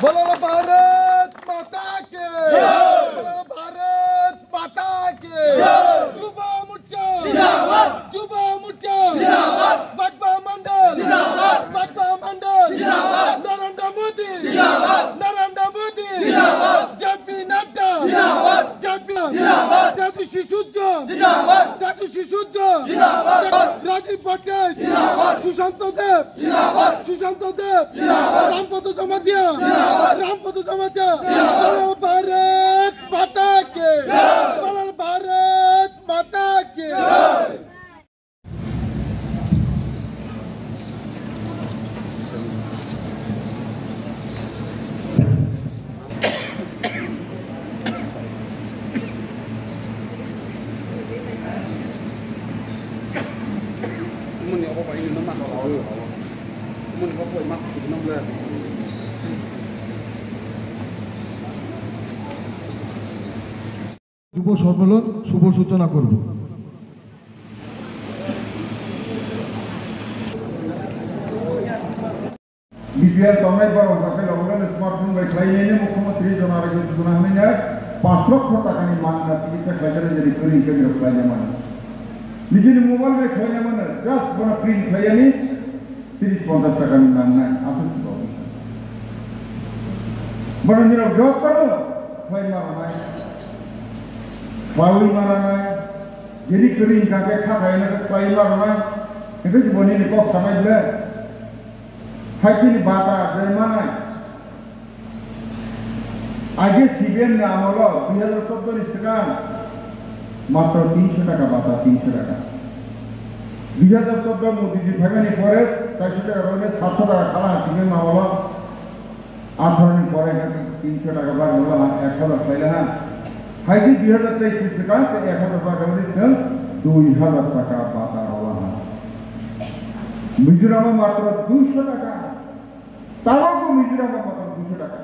बोलो भारत माता के, बोलो भारत माता के। जुबा मुच्चा जिंदाबाद, जुबा मुच्चा जिंदाबाद, बागबा मंडल जिंदाबाद, बागबा मंडल जिंदाबाद, नरेंद्र मोदी जिंदाबाद, नरेंद्र मोदी जिंदाबाद, जेपी नड्डा जिंदाबाद, जेपी जिंदाबाद, तेजस्वी सूर्या जिंदाबाद, तेजस्वी सूर्या जिंदाबाद, राजीव पटेल जिंदाबाद, सुशांत देव जिंदाबाद, सुशांत देव जिंदाबाद, रामपद जमातिया रामपद जमातिया। बोलो भारत माता के, बोलो भारत माता के। যুব সম্মেলন শুভ সূচনা করব। বিপিএল তমাই বার অঙ্কাকে লগন স্মার্টফোন বাইখাইনে মুখ্যমন্ত্রী জন আরোগ্য যোজনা হমিনা 5 লক্ষ টাকানি মাননা চিকিৎসা খাইজানে যে রিকভারি কেন্দ্র খাইলে মান নিজের মোবাইল বাইখাইলে মান জাস্ট বনা প্রিন্ট খাইয়ানি 30-50 টাকানি মাননা আসুন বড় নিরব জব করো খাই মারানাই Pawi maranai, jadi kering kakek kakek nak pawi maranai, itu seboni ni kok sampai bila, hati ni bata dari mana? Aje CBN ni amalo, 2017 ni sekarang, matra 300 টাকা bata 300 টাকা, 2017 Modi ji bhaga ni forest, 400 টাকা role 700 টাকা kala CBN amalo, 8 ni forest 300 টাকা bata hola 1000 khaila na. Haji 2023 sekarang ke 1000 টাকা beri se 2000 টাকা bata hola na. Mizoram matra 200 টাকা, tahu ko Mizoram matra 200 টাকা.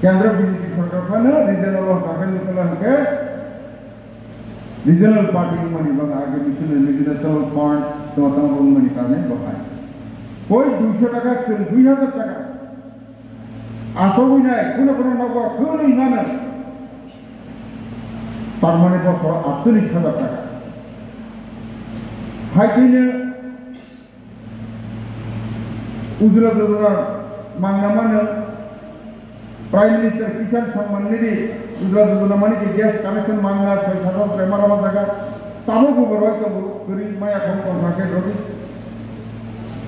Kendra BJP sarkar mana regional और काफी निकला है regional party मनी बंग आगे national fund तो तमाम लोग मनी करने बहाय कोई 200 টাকা से 2000 টাকা आसो भी नहीं कुना कुना नौका क्यों नहीं माना परमाने को 48,000 টাকা हाई किने उजला दुरा मांगना माना Prime Minister Kisan Samman Nidhi Ujjwala Yojana mani ke gas connection mangna 6,000 premara jaga tamo ko barwai ko guri maya kham kontrake rogi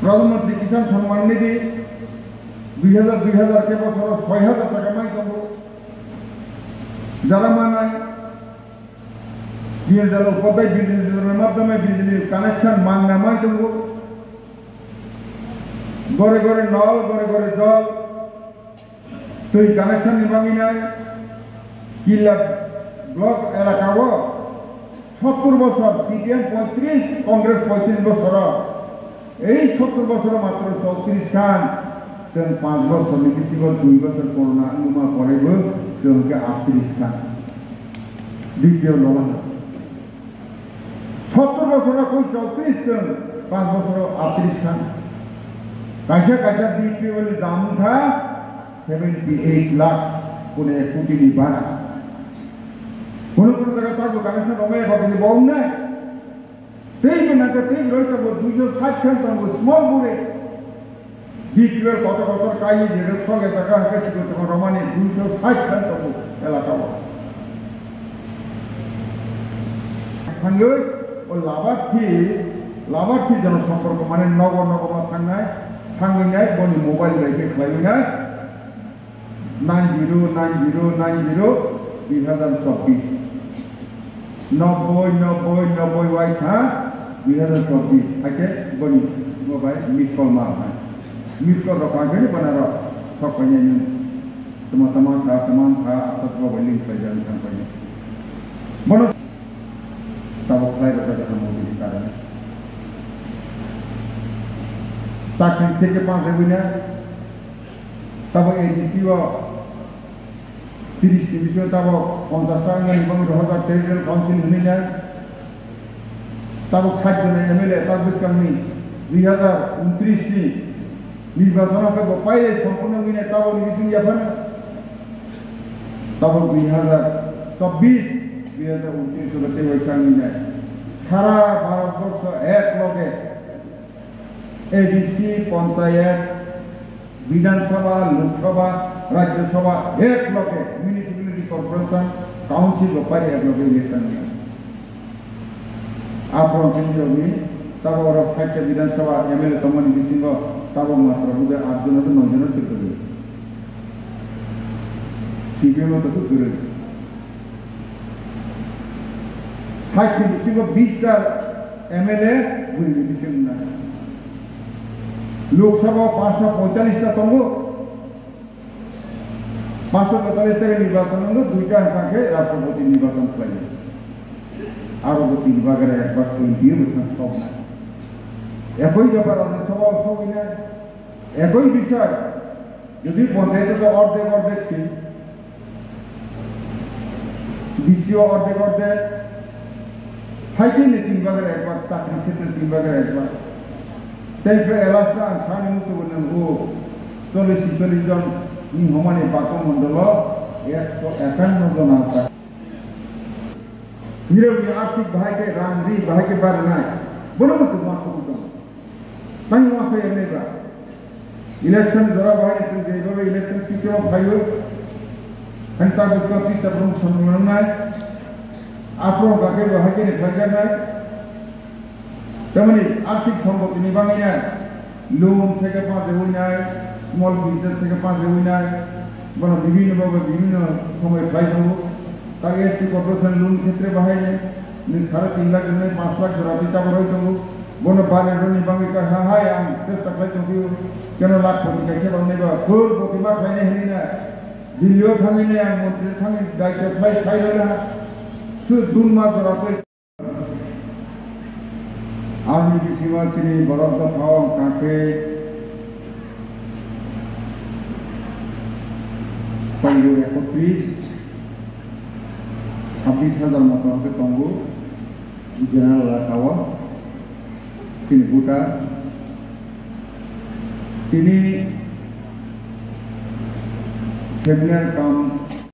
Pradhan Mantri Kisan Samman Nidhi 2000 ke bosor 6,000 টাকা mai ko jara manai Dien Dal Upadhyay Bijli Yojonar মাধ্যমে bijli connection mangna mai ko gore gore nol gore gore jol तो ये connection निभागी नहीं किला block एलाकाओ 70 বছর CPM 35 Congress 35 বছর এই 70 বছর মাত্র 34 খান जों 5 বছর নিকিছি 2 বছর করোনা নুমা পরেবো जोंকে 38 খান দ্বিতীয় লমান 70 বছর কই 34 जों 5 বছর 38 খান কাজা কাজা বিপি বলে দাম উঠা 78 লাখ পুনে কোটি নি বানা কোন কোন জায়গা থাকো কানেকশন রমে ভাবি বউ না তেই না তে তেই রইতো 260 খান তো স্মল বুড়ে বিক্রির কত কত কাই যে সঙ্গে টাকা কাছে তো রমানে 260 খান তো এলাকা সঙ্গে ও লাভার্থী জনসম্পর্ক মানে নগর নগর থাকনায় থাঙ্গিনায় বনি মোবাইল রেখে খাইনায় 909090 2024 90 white ha 2024 ake boni mobile miss call marah miss call ro page ni banara sokanya ni teman-teman ka atas mobile link saja kampanye bono tabok lai ro ka mo di karana takri থেকে 5 বিনা तब agency वो 30 के बीच तब 50 टांग में निबंग रहता territorial council में नहीं तब खाद्य ने एमएलए तब बिस्कमी 2029 में নির্বাচনকে বপাইলে সম্পূর্ণ মিনে তাও নির্বাচন যাবে না তাও 2024 2029 হতে হয়েছে সারা ভারতবর্ষ এক লগে এডিসি পঞ্চায়েত বিধানসভা লোকসভা রাজ্যসভা এক লগে মিউনিসিপ্যালিটি কর্পোরেশন কাউন্সিল বপাইলে এক লগে ইলেকশন আপনার কেন্দ্রী तब और साहित्य विधानसभा एमएलए तमन बिसिंग तब मात्र बुदे 8 जन 9 जन सिर्फ सीपीएम तो दूर साहित्य बिसिंग 20 टा एमएलए बुरी बिसिंग ना लोकसभा 545 टा तंगो 545 टा निर्वाचन नो दुईटा के राष्ट्रपति निर्वाचन करे আর 3 ভাগের একবার কেন্দ্রীয় সব না একই ব্যাপার সভা সবই না একই বিষয় যদি পঞ্চায়েতে অর্ধেক সিট বিসিও অর্ধেক ফাইটিং 3 ভাগের একবার চাকরির ক্ষেত্রে 3 ভাগের একবার তাই এলাকা সানি মুসু বলেন ও 40 জন নিহমানে পাক মণ্ডল 151 জন আছে নিরবি আর্থিক ভাইকে রামজি ভাইকে পারে নাই বলো তো মাসুদ তাই মাসে এনেবা ইলেকশন ধরা ভাই যেভাবে ইলেকশন সিস্টেম ভাইও ঘন্টা বিস্কতি তখন সম্মেলন নাই আপনার গাকে ভাইকে নেখাজা নাই তেমনি আর্থিক সম্পত্তি নিবাঙ্গি নাই লোন থেকে পাঁচ হই নাই স্মল বিজনেস থেকে পাঁচ হই নাই বলো বিভিন্নভাবে বিভিন্ন সময় পাই দেব তাকে একটি কর্পোরেশন লোন ক্ষেত্রে বাহাইলে 3.5 লাখ 5 লাখ ধরা দিতে বড়ই দেব বলো বাজার নিবাঙ্গি কা হাই আম চেষ্টা করে তুমি কেন লাখ কোটি কাছে বানাইবা ফুল প্রতিমা ফাইনে হেলি না দিল্লিও থামিলে আর মন্ত্রী থামি দায়িত্ব খাইলো না শুধু 2 মাস ধরাতে আমি সীমা চিনি বরাদ্দ পাওয়া কাকে পাইলো 26,000 মতো আছে তঙ্গু জেনারেল রাখাওয়া তিনি ভোটার তিনি সেমিনার কাম